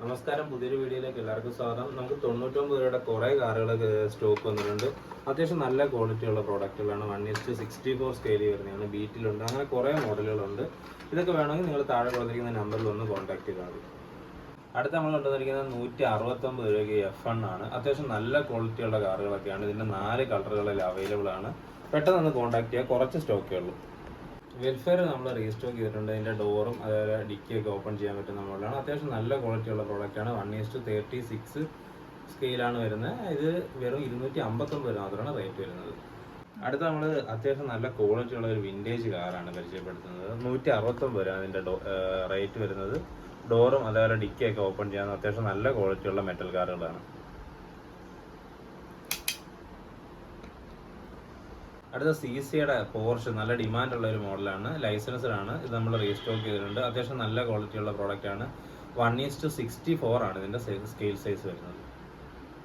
നമസ്കാരം, പുതിയൊരു വീഡിയോയിലേക്ക് എല്ലാവർക്കും സ്വാഗതം. നമുക്ക് 99 രൂപയുടെ കുറേ കാറുകൾ സ്റ്റോക്ക് വന്നിട്ടുണ്ട്. അത്യാവശ്യം നല്ല ക്വാളിറ്റിയുള്ള പ്രോഡക്റ്റുകളാണ്. 1:64 സ്കെയിൽ വരുന്നതാണ്. ബീറ്റിലുണ്ട്, അങ്ങനെ കുറേ മോഡലുകളുണ്ട്. ഇതൊക്കെ വേണമെങ്കിൽ നിങ്ങൾ താഴെ കൊടുത്തിരിക്കുന്ന നമ്പറിൽ ഒന്ന് കോൺടാക്ട് ചെയ്താൽ മതി. അടുത്ത നമ്മൾ കൊണ്ടുവന്നിരിക്കുന്നത് 169 രൂപയ്ക്ക് F1 ആണ്. അത്യാവശ്യം നല്ല ക്വാളിറ്റിയുള്ള കാറുകളൊക്കെയാണ്. ഇതിൻ്റെ 4 കളറുകളിൽ അവൈലബിൾ ആണ്. പെട്ടെന്ന് ഒന്ന് കോൺടാക്ട് ചെയ്യുക, കുറച്ച് സ്റ്റോക്കേ ഉള്ളൂ. വെൽഫെയർ നമ്മൾ റീസ്റ്റോക്ക് ചെയ്തിട്ടുണ്ട്. അതിൻ്റെ ഡോറും അതുപോലെ ഡിക്കിയൊക്കെ ഓപ്പൺ ചെയ്യാൻ പറ്റുന്ന മോഡലാണ്. അത്യാവശ്യം നല്ല ക്വാളിറ്റിയുള്ള പ്രോഡക്റ്റാണ്. 1:36 സ്കെയിലാണ് വരുന്നത്. ഇത് വെറും 259 രൂപ മാത്രമാണ് റേറ്റ് വരുന്നത്. അടുത്ത നമ്മൾ അത്യാവശ്യം നല്ല ക്വാളിറ്റിയുള്ള ഒരു വിൻറ്റേജ് കാറാണ് പരിചയപ്പെടുത്തുന്നത്. 169 രൂപ അതിൻ്റെ റേറ്റ് വരുന്നത്. ഡോറും അതുപോലെ ഡിക്കിയൊക്കെ ഓപ്പൺ ചെയ്യാൻ അത്യാവശ്യം നല്ല ക്വാളിറ്റിയുള്ള മെറ്റൽ കാറുകളാണ്. അടുത്ത CCയുടെ പോർഷ് നല്ല ഡിമാൻഡുള്ള ഒരു മോഡലാണ്. ലൈസൻസ്ഡ് ആണ്. ഇത് നമ്മൾ റീസ്റ്റോക്ക് ചെയ്തിട്ടുണ്ട്. അത്യാവശ്യം നല്ല ക്വാളിറ്റിയുള്ള പ്രോഡക്റ്റാണ്. 1:64 ആണ് ഇതിൻ്റെ സ്കെയിൽ സൈസ് വരുന്നത്.